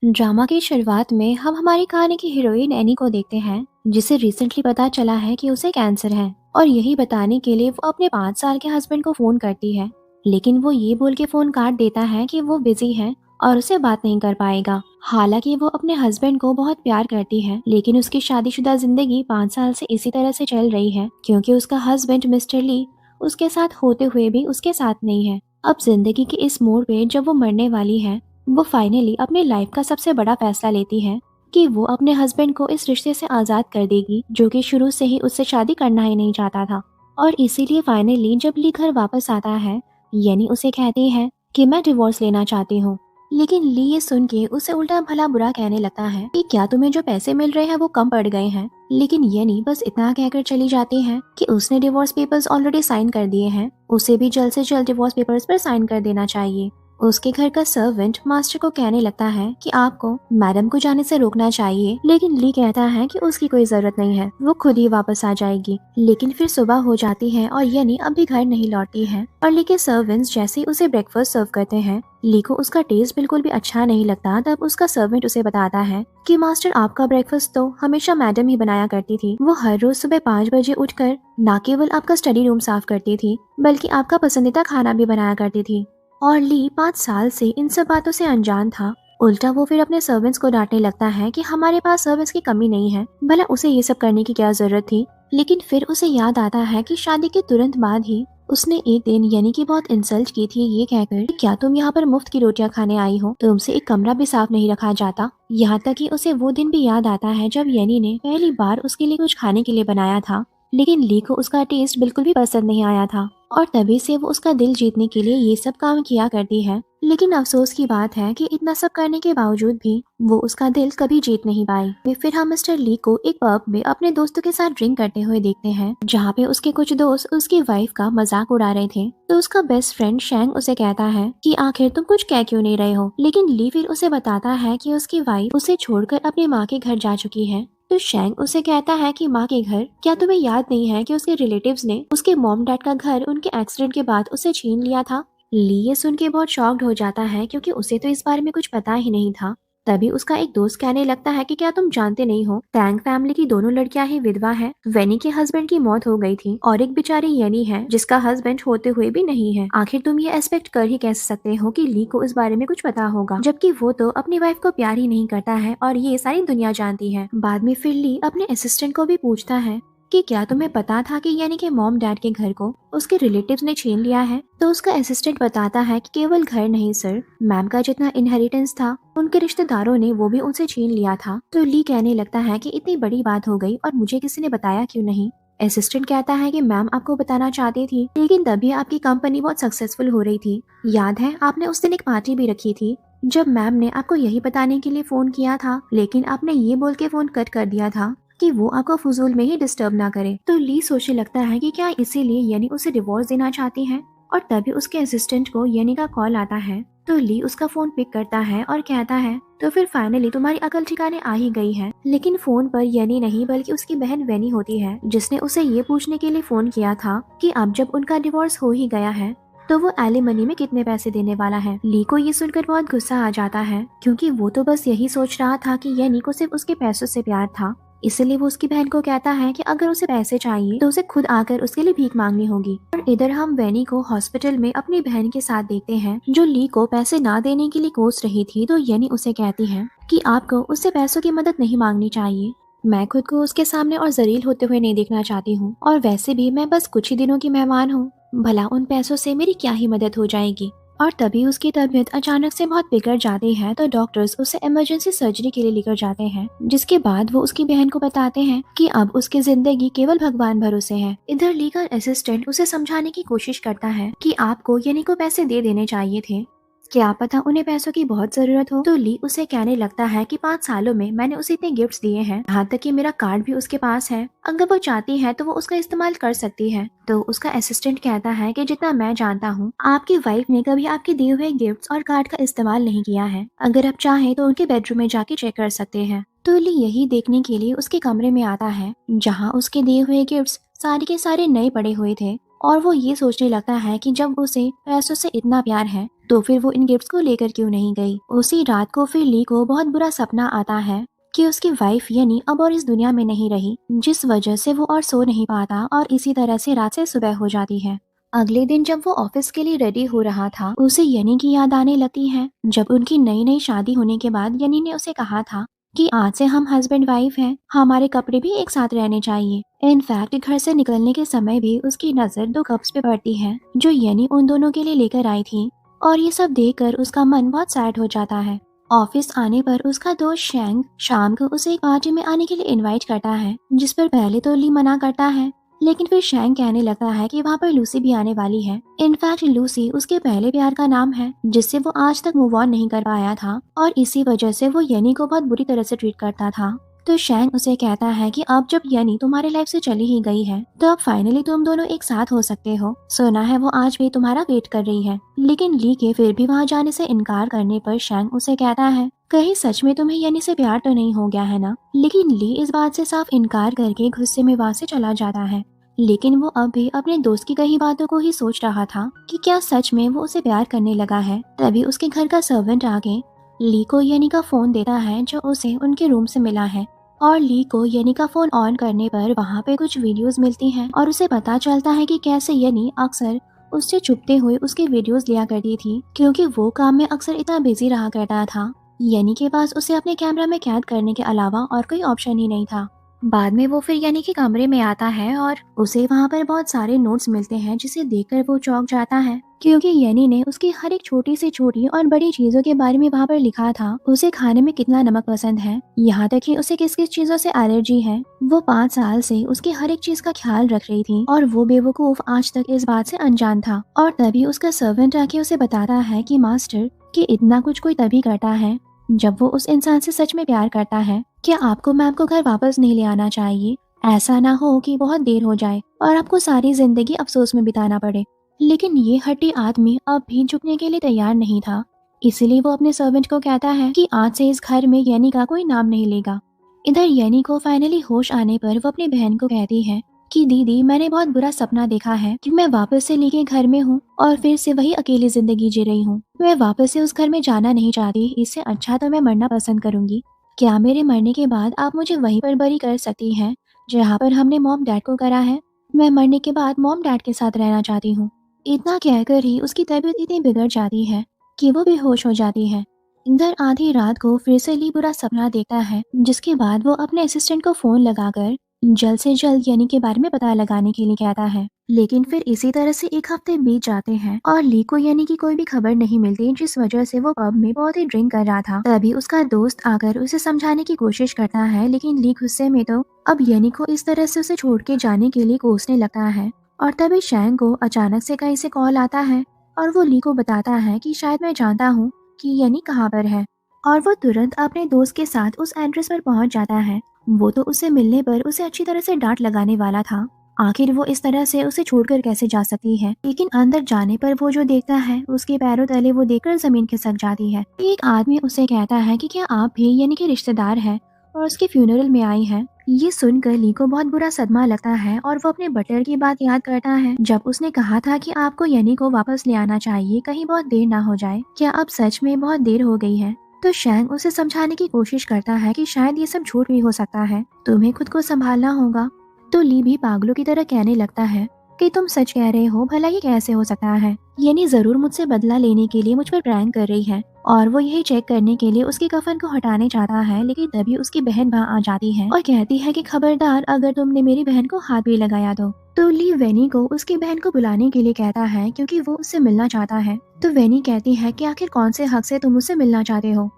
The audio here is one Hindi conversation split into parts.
ड्रामा की शुरुआत में हम हमारी कहानी की हीरोइन एनी को देखते हैं, जिसे रिसेंटली पता चला है कि उसे कैंसर है। और यही बताने के लिए वो अपने 5 साल के हस्बैंड को फोन करती है, लेकिन वो ये बोल के फोन काट देता है कि वो बिजी है और उसे बात नहीं कर पाएगा। हालांकि वो अपने हस्बैंड को बहुत प्यार करती है, लेकिन उसकी शादीशुदा जिंदगी 5 साल से इसी तरह से चल रही है, क्योंकि उसका हस्बैंड मिस्टर ली उसके साथ होते हुए भी उसके साथ नहीं है। अब जिंदगी के इस मोड़ पे जब वो मरने वाली है, वो फाइनली अपने लाइफ का सबसे बड़ा फैसला लेती है कि वो अपने हस्बैंड को इस रिश्ते से आजाद कर देगी, जो कि शुरू से ही उससे शादी करना ही नहीं चाहता था। और इसीलिए फाइनली जब ली घर वापस आता है, यानी उसे कहती है कि मैं डिवोर्स लेना चाहती हूँ। लेकिन ली ये सुन के उसे उल्टा भला बुरा कहने लगता है कि क्या तुम्हें जो पैसे मिल रहे हैं वो कम पड़ गए हैं। लेकिन येनी बस इतना कहकर चली जाती है कि उसने डिवोर्स पेपर्स ऑलरेडी साइन कर दिए हैं, उसे भी जल्द से जल्द डिवोर्स पेपर्स पर साइन कर देना चाहिए। उसके घर का सर्वेंट मास्टर को कहने लगता है कि आपको मैडम को जाने से रोकना चाहिए, लेकिन ली कहता है कि उसकी कोई जरूरत नहीं है, वो खुद ही वापस आ जाएगी। लेकिन फिर सुबह हो जाती है और यानी अभी घर नहीं लौटती है, और ली के सर्वेंट्स जैसे ही उसे ब्रेकफास्ट सर्व करते हैं, ली को उसका टेस्ट बिल्कुल भी अच्छा नहीं लगता। तब उसका सर्वेंट उसे बताता है कि मास्टर आपका ब्रेकफास्ट तो हमेशा मैडम ही बनाया करती थी। वो हर रोज सुबह 5 बजे उठकर न केवल आपका स्टडी रूम साफ करती थी, बल्कि आपका पसंदीदा खाना भी बनाया करती थी। और ली 5 साल से इन सब बातों से अनजान था। उल्टा वो फिर अपने सर्वेंट्स को डांटने लगता है कि हमारे पास सर्वेंट्स की कमी नहीं है, भला उसे ये सब करने की क्या जरूरत थी। लेकिन फिर उसे याद आता है कि शादी के तुरंत बाद ही उसने एक दिन यानी कि बहुत इंसल्ट की थी, ये कहकर कि क्या तुम यहाँ पर मुफ्त की रोटियां खाने आई हो, तुमसे एक कमरा भी साफ नहीं रखा जाता। यहाँ तक कि उसे वो दिन भी याद आता है जब यानी ने पहली बार उसके लिए कुछ खाने के लिए बनाया था, लेकिन ली को उसका टेस्ट बिल्कुल भी पसंद नहीं आया था। और तभी से वो उसका दिल जीतने के लिए ये सब काम किया करती है। लेकिन अफसोस की बात है कि इतना सब करने के बावजूद भी वो उसका दिल कभी जीत नहीं पाई। फिर हम मिस्टर ली को एक पब में अपने दोस्तों के साथ ड्रिंक करते हुए देखते हैं, जहाँ पे उसके कुछ दोस्त उसकी वाइफ का मजाक उड़ा रहे थे। तो उसका बेस्ट फ्रेंड शैंग उसे कहता है कि आखिर तुम कुछ कह क्यों नहीं रहे हो। लेकिन ली फिर उसे बताता है कि उसकी वाइफ उसे छोड़कर अपनी माँ के घर जा चुकी है। तो शैंग उसे कहता है कि माँ के घर, क्या तुम्हें याद नहीं है कि उसके रिलेटिव्स ने उसके मॉम डैड का घर उनके एक्सीडेंट के बाद उसे छीन लिया था। ली ये सुन के बहुत शॉक्ड हो जाता है, क्योंकि उसे तो इस बारे में कुछ पता ही नहीं था। तभी उसका एक दोस्त कहने लगता है कि क्या तुम जानते नहीं हो, टैंग फैमिली की दोनों लड़कियां ही विधवा हैं। वेनी के हस्बैंड की मौत हो गई थी और एक बेचारी येनी है जिसका हस्बैंड होते हुए भी नहीं है। आखिर तुम ये एक्सपेक्ट कर ही कैसे सकते हो कि ली को इस बारे में कुछ पता होगा, जबकि वो तो अपनी वाइफ को प्यार ही नहीं करता है और ये सारी दुनिया जानती है। बाद में फिर ली अपने असिस्टेंट को भी पूछता है कि क्या तुम्हें पता था कि यानी कि मॉम डैड के घर को उसके रिलेटिव्स ने छीन लिया है। तो उसका असिस्टेंट बताता है कि केवल घर नहीं सर, मैम का जितना इनहेरिटेंस था उनके रिश्तेदारों ने वो भी उनसे छीन लिया था। तो ली कहने लगता है कि इतनी बड़ी बात हो गई और मुझे किसी ने बताया क्यों नहीं। असिस्टेंट कहता है कि मैम आपको बताना चाहती थी, लेकिन तभी आपकी कंपनी बहुत सक्सेसफुल हो रही थी। याद है आपने उस दिन एक पार्टी भी रखी थी, जब मैम ने आपको यही बताने के लिए फोन किया था, लेकिन आपने ये बोल के फोन कट कर दिया था कि वो आपको फजूल में ही डिस्टर्ब ना करे। तो ली सोचने लगता है कि क्या इसीलिए यानी उसे डिवोर्स देना चाहती है। और तभी उसके असिस्टेंट को यानी का कॉल आता है। तो ली उसका फोन पिक करता है और कहता है तो फिर फाइनली तुम्हारी अकल ठिकाने आ ही गई है। लेकिन फोन पर यानी नहीं बल्कि उसकी बहन वेनी होती है, जिसने उसे ये पूछने के लिए फोन किया था कि अब जब उनका डिवोर्स हो ही गया है तो वो एलिमनी में कितने पैसे देने वाला है। ली को ये सुनकर बहुत गुस्सा आ जाता है, क्योंकि वो तो बस यही सोच रहा था कि यानी को सिर्फ उसके पैसों से प्यार था। इसलिए वो उसकी बहन को कहता है कि अगर उसे पैसे चाहिए तो उसे खुद आकर उसके लिए भीख मांगनी होगी। और इधर हम वेनी को हॉस्पिटल में अपनी बहन के साथ देखते हैं, जो ली को पैसे ना देने के लिए कोस रही थी। तो येनी उसे कहती है कि आपको उससे पैसों की मदद नहीं मांगनी चाहिए, मैं खुद को उसके सामने और जलील होते हुए नहीं देखना चाहती हूँ, और वैसे भी मैं बस कुछ ही दिनों की मेहमान हूँ, भला उन पैसों से मेरी क्या ही मदद हो जाएगी। और तभी उसकी तबीयत अचानक से बहुत बिगड़ जाती है। तो डॉक्टर्स उसे इमरजेंसी सर्जरी के लिए लेकर जाते हैं, जिसके बाद वो उसकी बहन को बताते हैं कि अब उसकी जिंदगी केवल भगवान भरोसे है। इधर ली का असिस्टेंट उसे समझाने की कोशिश करता है कि आपको यानी को पैसे दे देने चाहिए थे, क्या पता उन्हें पैसों की बहुत जरूरत हो। तो ली उसे कहने लगता है कि 5 सालों में मैंने उसे इतने गिफ्ट्स दिए हैं, यहाँ तक कि मेरा कार्ड भी उसके पास है, अगर वो चाहती है तो वो उसका इस्तेमाल कर सकती है। तो उसका असिस्टेंट कहता है कि जितना मैं जानता हूँ आपकी वाइफ ने कभी आपके दिए हुए गिफ्ट्स और कार्ड का इस्तेमाल नहीं किया है, अगर आप चाहें तो उनके बेडरूम में जाके चेक कर सकते हैं। तो ली यही देखने के लिए उसके कमरे में आता है, जहाँ उसके दिए हुए गिफ्ट्स सारे के सारे नए पड़े हुए थे और वो ये सोचने लगता है कि जब उसे पैसों से इतना प्यार है तो फिर वो इन गिफ्ट्स को लेकर क्यों नहीं गई। उसी रात को फिर ली को बहुत बुरा सपना आता है कि उसकी वाइफ यानी अब और इस दुनिया में नहीं रही, जिस वजह से वो और सो नहीं पाता और इसी तरह से रात से सुबह हो जाती है। अगले दिन जब वो ऑफिस के लिए रेडी हो रहा था, उसे यनी की याद आने लगती है। जब उनकी नई नई शादी होने के बाद यनी ने उसे कहा था कि आज से हम हस्बैंड वाइफ हैं, हमारे कपड़े भी एक साथ रहने चाहिए। इनफैक्ट घर से निकलने के समय भी उसकी नजर 2 कप्स पे पड़ती है जो यनी उन दोनों के लिए लेकर आई थी, और ये सब देखकर उसका मन बहुत सैड हो जाता है। ऑफिस आने पर उसका दोस्त शैंग शाम को उसे एक पार्टी में आने के लिए इनवाइट करता है, जिस पर पहले तो ली मना करता है, लेकिन फिर शैंग कहने लगता है कि वहाँ पर लूसी भी आने वाली है। इनफैक्ट लूसी उसके पहले प्यार का नाम है, जिससे वो आज तक मूव ऑन नहीं कर पाया था और इसी वजह से वो यनी को बहुत बुरी तरह से ट्रीट करता था। तो शैंग उसे कहता है कि अब जब यनी तुम्हारे लाइफ से चली ही गई है तो अब फाइनली तुम दोनों एक साथ हो सकते हो। सुना है वो आज भी तुम्हारा वेट कर रही है। लेकिन ली के फिर भी वहाँ जाने से इनकार करने पर शैंग उसे कहता है कहीं सच में तुम्हें यनी से प्यार तो नहीं हो गया है ना। लेकिन ली इस बात से साफ इनकार करके गुस्से में वहाँ से चला जाता है। लेकिन वो अब भी अपने दोस्त की कही बातों को ही सोच रहा था कि क्या सच में वो उसे प्यार करने लगा है। तभी उसके घर का सर्वेंट आके ली को यनी का फोन देता है जो उसे उनके रूम से मिला है, और ली को यनी का फोन ऑन करने पर वहाँ पे कुछ वीडियोस मिलती हैं और उसे पता चलता है कि कैसे यनी अक्सर उससे छुपते हुए उसके वीडियोस लिया करती थी, क्योंकि वो काम में अक्सर इतना बिजी रहा करता था। यनी के पास उसे अपने कैमरा में कैद करने के अलावा और कोई ऑप्शन ही नहीं था। बाद में वो फिर यानी के कमरे में आता है और उसे वहाँ पर बहुत सारे नोट्स मिलते हैं, जिसे देखकर वो चौंक जाता है, क्योंकि यानी ने उसकी हर एक छोटी से छोटी और बड़ी चीजों के बारे में वहाँ पर लिखा था। उसे खाने में कितना नमक पसंद है, यहाँ तक कि उसे किस किस चीजों से एलर्जी है। वो 5 साल से उसकी हर एक चीज का ख्याल रख रही थी और वो बेवकूफ आज तक इस बात से अनजान था। और तभी उसका सर्वेंट आके उसे बताता है कि मास्टर, कि इतना कुछ कोई तभी करता है जब वो उस इंसान से सच में प्यार करता है। क्या आपको मैम को घर वापस नहीं ले आना चाहिए? ऐसा ना हो कि बहुत देर हो जाए और आपको सारी जिंदगी अफसोस में बिताना पड़े। लेकिन ये हट्टी आदमी अब भी झुकने के लिए तैयार नहीं था, इसलिए वो अपने सर्वेंट को कहता है कि आज से इस घर में यनी का कोई नाम नहीं लेगा। इधर यनी को फाइनली होश आने पर वो अपनी बहन को कहती है कि दीदी, मैंने बहुत बुरा सपना देखा है कि मैं वापस से ली के घर में हूँ और फिर से वही अकेली जिंदगी जी रही हूँ। मैं वापस से उस घर में जाना नहीं चाहती, इससे अच्छा तो मैं मरना पसंद करूंगी। क्या मेरे मरने के बाद आप मुझे वहीं पर बरी कर सकती हैं जहाँ पर हमने मॉम डैड को करा है? मैं मरने के बाद मॉम डैड के साथ रहना चाहती हूँ। इतना कहकर ही उसकी तबीयत इतनी बिगड़ जाती है कि वो बेहोश हो जाती है। इधर आधी रात को फिर से ली बुरा सपना देखता है, जिसके बाद वो अपने असिस्टेंट को फोन लगाकर जल्द से जल्द यनी के बारे में पता लगाने के लिए कहता है। लेकिन फिर इसी तरह से 1 हफ्ते बीत जाते हैं और ली को यनी की कोई भी खबर नहीं मिलती, जिस वजह से वो पब में बहुत ही ड्रिंक कर रहा था। तभी उसका दोस्त आकर उसे समझाने की कोशिश करता है, लेकिन ली गुस्से में तो अब यनी को इस तरह से उसे छोड़ के जाने के लिए कोसने लगता है। और तभी शैंग को अचानक से कहीं से कॉल आता है और वो ली को बताता है कि शायद मैं जानता हूँ कि यनी कहाँ पर है, और वो तुरंत अपने दोस्त के साथ उस एड्रेस पर पहुंच जाता है। वो तो उसे मिलने पर उसे अच्छी तरह से डांट लगाने वाला था, आखिर वो इस तरह से उसे छोड़कर कैसे जा सकती है। लेकिन अंदर जाने पर वो जो देखता है, उसके पैरों तले वो देखकर जमीन खिसक जाती है। एक आदमी उसे कहता है कि क्या आप भी यानी कि रिश्तेदार हैं और उसके फ्यूनरल में आई हैं। ये सुनकर ली को बहुत बुरा सदमा लगता है और वो अपने बटलर की बात याद करता है, जब उसने कहा था कि आपको यनी को वापस ले आना चाहिए, कहीं बहुत देर ना हो जाए। क्या अब सच में बहुत देर हो गई है? तो शैंग उसे समझाने की कोशिश करता है कि शायद ये सब झूठ भी हो सकता है, तुम्हें खुद को संभालना होगा। तो ली भी पागलों की तरह कहने लगता है कि तुम सच कह रहे हो, भला ये कैसे हो सकता है? यानी जरूर मुझसे बदला लेने के लिए मुझ पर प्रैंक कर रही है। और वो यही चेक करने के लिए उसके कफन को हटाने चाहता है, लेकिन तभी उसकी बहन वहाँ आ जाती है और कहती है कि खबरदार, अगर तुमने मेरी बहन को हाथ भी लगाया तो ली वेनी को उसकी बहन को बुलाने के लिए कहता है, क्योंकि वो उससे मिलना चाहता है। तो वेनी कहती है कि आखिर कौन से हक से तुम उससे मिलना चाहते हो?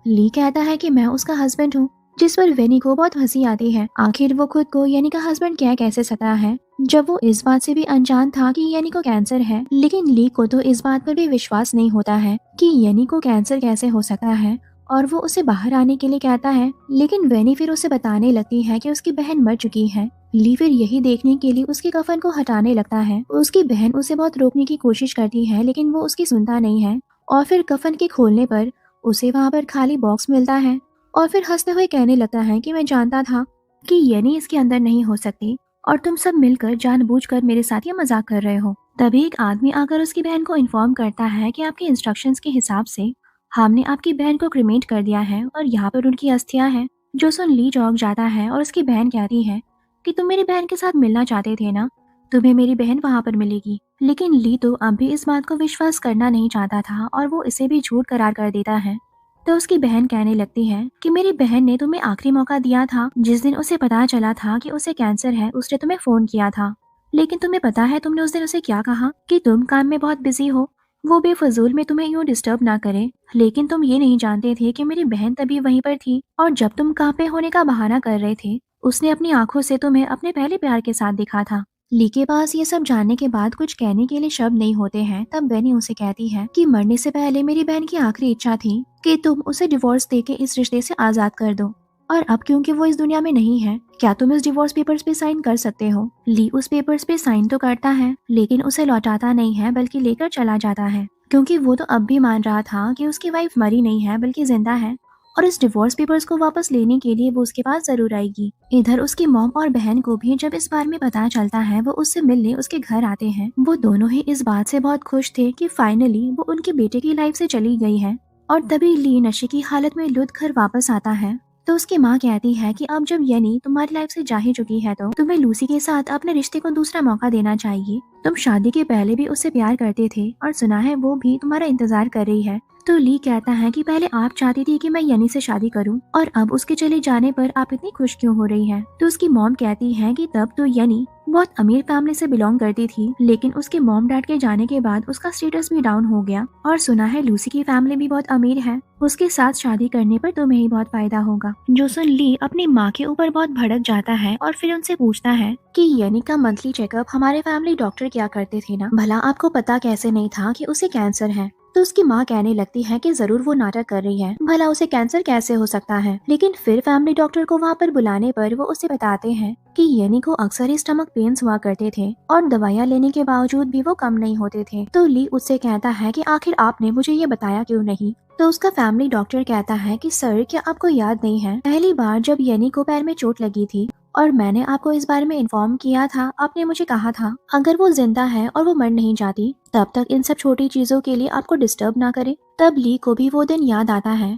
ली कहता है कि मैं उसका हस्बैंड हूँ, जिस पर वेनी को बहुत हंसी आती है। आखिर वो खुद को यानी का हस्बैंड क्या कैसे सकता है, जब वो इस बात से भी अनजान था कि यानी को कैंसर है। लेकिन ली को तो इस बात पर भी विश्वास नहीं होता है कि यानी को कैंसर कैसे हो सकता है, और वो उसे बाहर आने के लिए कहता है। लेकिन वेनी फिर उसे बताने लगती है कि उसकी बहन मर चुकी है। ली फिर यही देखने के लिए उसके कफन को हटाने लगता है। उसकी बहन उसे बहुत रोकने की कोशिश करती है, लेकिन वो उसकी सुनता नहीं है। और फिर कफन के खोलने पर उसे वहाँ पर खाली बॉक्स मिलता है और फिर हंसते हुए कहने लगता है कि मैं जानता था कि यनी इसके अंदर नहीं हो सकती। और तुम सब मिलकर जानबूझकर मेरे साथ ये मजाक कर रहे हो। तभी एक आदमी आकर उसकी बहन को इन्फॉर्म करता है कि आपके इंस्ट्रक्शंस के हिसाब से हमने आपकी बहन को क्रिमेट कर दिया है और यहाँ पर उनकी अस्थियां हैं। जो सुन ली चौंक जाता है और उसकी बहन कहती है कि तुम मेरी बहन के साथ मिलना चाहते थे ना, तुम्हें मेरी बहन वहां पर मिलेगी। लेकिन ली तो अब भी इस बात को विश्वास करना नहीं चाहता था और वो इसे भी झूठ करार कर देता है। तो उसकी बहन कहने लगती है कि मेरी बहन ने तुम्हें आखिरी मौका दिया था, जिस दिन उसे पता चला था कि उसे कैंसर है उसने तुम्हें फोन किया था। लेकिन तुम्हें पता है तुमने उस दिन उसे क्या कहा कि तुम काम में बहुत बिजी हो, वो बेफजूल में तुम्हें यूं डिस्टर्ब ना करे। लेकिन तुम ये नहीं जानते थे कि मेरी बहन तभी वहीं पर थी और जब तुम काम पे होने का बहाना कर रहे थे उसने अपनी आंखों से तुम्हें अपने पहले प्यार के साथ देखा था। ली के पास ये सब जानने के बाद कुछ कहने के लिए शब्द नहीं होते हैं। तब बेनी उसे कहती है कि मरने से पहले मेरी बहन की आखिरी इच्छा थी कि तुम उसे डिवोर्स देके इस रिश्ते से आजाद कर दो, और अब क्योंकि वो इस दुनिया में नहीं है, क्या तुम इस डिवोर्स पेपर्स पे साइन कर सकते हो। ली उस पेपर्स पे साइन तो करता है लेकिन उसे लौटाता नहीं है बल्कि लेकर चला जाता है, क्योंकि वो तो अब भी मान रहा था कि उसकी वाइफ मरी नहीं है बल्कि जिंदा है और इस डिवोर्स पेपर्स को वापस लेने के लिए वो उसके पास जरूर आएगी। इधर उसकी मॉम और बहन को भी जब इस बारे में पता चलता है वो उससे मिलने उसके घर आते हैं। वो दोनों ही इस बात से बहुत खुश थे कि फाइनली वो उनके बेटे की लाइफ से चली गई है। और तभी ली नशे की हालत में लुढ़क घर वापस आता है। तो उसकी माँ कहती है कि अब जब यनी तुम्हारी लाइफ से जा ही चुकी है तो तुम्हें लूसी के साथ अपने रिश्ते को दूसरा मौका देना चाहिए। तुम शादी के पहले भी उससे प्यार करते थे और सुना है वो भी तुम्हारा इंतजार कर रही है। तो ली कहता है कि पहले आप चाहती थी कि मैं यनी से शादी करूं और अब उसके चले जाने पर आप इतनी खुश क्यों हो रही हैं। तो उसकी मॉम कहती है कि तब तो यनी बहुत अमीर फैमिली से बिलोंग करती थी, लेकिन उसके मॉम डैड के जाने के बाद उसका स्टेटस भी डाउन हो गया और सुना है लूसी की फैमिली भी बहुत अमीर है, उसके साथ शादी करने पर तुम्हें ही बहुत फायदा होगा। जो सुन ली अपनी माँ के ऊपर बहुत भड़क जाता है और फिर उनसे पूछता है कि यनी का मंथली चेकअप हमारे फैमिली डॉक्टर क्या करते थे ना, भला आपको पता कैसे नहीं था कि उसे कैंसर है। तो उसकी माँ कहने लगती है कि जरूर वो नाटक कर रही है, भला उसे कैंसर कैसे हो सकता है। लेकिन फिर फैमिली डॉक्टर को वहाँ पर बुलाने पर वो उसे बताते हैं कि यनी को अक्सर ही स्टमक पेन्स हुआ करते थे और दवाइयाँ लेने के बावजूद भी वो कम नहीं होते थे। तो ली उससे कहता है कि आखिर आपने मुझे ये बताया क्यों नहीं। तो उसका फैमिली डॉक्टर कहता है कि सर, क्या आपको याद नहीं है पहली बार जब यनी को पैर में चोट लगी थी और मैंने आपको इस बारे में इन्फॉर्म किया था, आपने मुझे कहा था अगर वो जिंदा है और वो मर नहीं जाती तब तक इन सब छोटी चीजों के लिए आपको डिस्टर्ब ना करे। तब ली को भी वो दिन याद आता है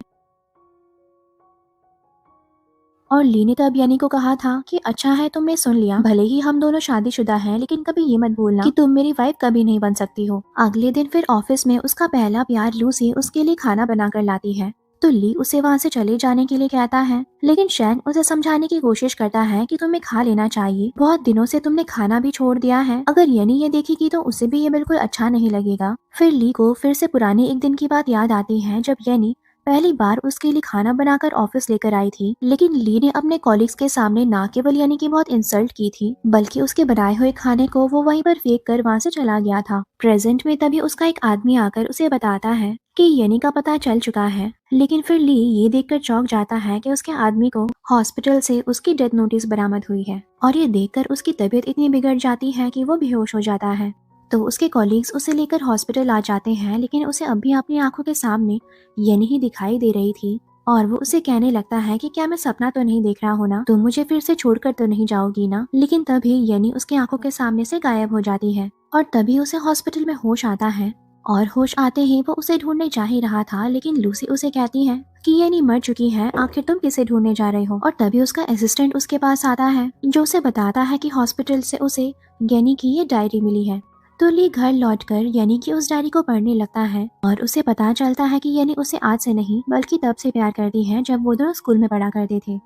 और ली ने तब यानी को कहा था कि अच्छा है तुमने सुन लिया, भले ही हम दोनों शादीशुदा हैं लेकिन कभी ये मत भूलना कि तुम मेरी वाइफ कभी नहीं बन सकती हो। अगले दिन फिर ऑफिस में उसका पहला प्यार लूसी उसके लिए खाना बनाकर लाती है। तो ली उसे वहाँ से चले जाने के लिए कहता है, लेकिन शैन उसे समझाने की कोशिश करता है कि तुम्हें खा लेना चाहिए, बहुत दिनों से तुमने खाना भी छोड़ दिया है, अगर यनी ये देखेगी तो उसे भी ये बिल्कुल अच्छा नहीं लगेगा। फिर ली को फिर से पुराने एक दिन की बात याद आती है जब यनी पहली बार उसके लिए खाना बनाकर ऑफिस लेकर आई थी। लेकिन ली ने अपने कॉलीग्स के सामने ना केवल यानी की बहुत इंसल्ट की थी बल्कि उसके बनाए हुए खाने को वो वहीं पर फेंक कर वहाँ से चला गया था। प्रेजेंट में तभी उसका एक आदमी आकर उसे बताता है कि यनी का पता चल चुका है। लेकिन फिर ली ये देखकर चौंक जाता है कि उसके आदमी को हॉस्पिटल से उसकी डेथ नोटिस बरामद हुई है और ये देखकर उसकी तबीयत इतनी बिगड़ जाती है कि वो बेहोश हो जाता है। तो उसके कॉलीग्स उसे लेकर हॉस्पिटल आ जाते हैं, लेकिन उसे अब भी अपनी आंखों के सामने यनी ही दिखाई दे रही थी और वो उसे कहने लगता है कि क्या मैं सपना तो नहीं देख रहा हूँ ना, तुम मुझे फिर से छोड़कर तो नहीं जाओगी ना। लेकिन तभी यनी उसकी आंखों के सामने से गायब हो जाती है और तभी उसे हॉस्पिटल में होश आता है और होश आते ही वो उसे ढूंढने जा ही रहा था, लेकिन लूसी उसे कहती है कि यनी मर चुकी है, आखिर तुम किसे ढूंढने जा रहे हो। और तभी उसका असिस्टेंट उसके पास आता है जो उसे बताता है कि हॉस्पिटल से उसे यनी की ये डायरी मिली है। तो ली घर लौटकर यनी की उस डायरी को पढ़ने लगता है और उसे पता चलता है कि यनी उसे आज से नहीं बल्कि तब से प्यार करती है जब वो दोनों स्कूल में पढ़ा करते थे।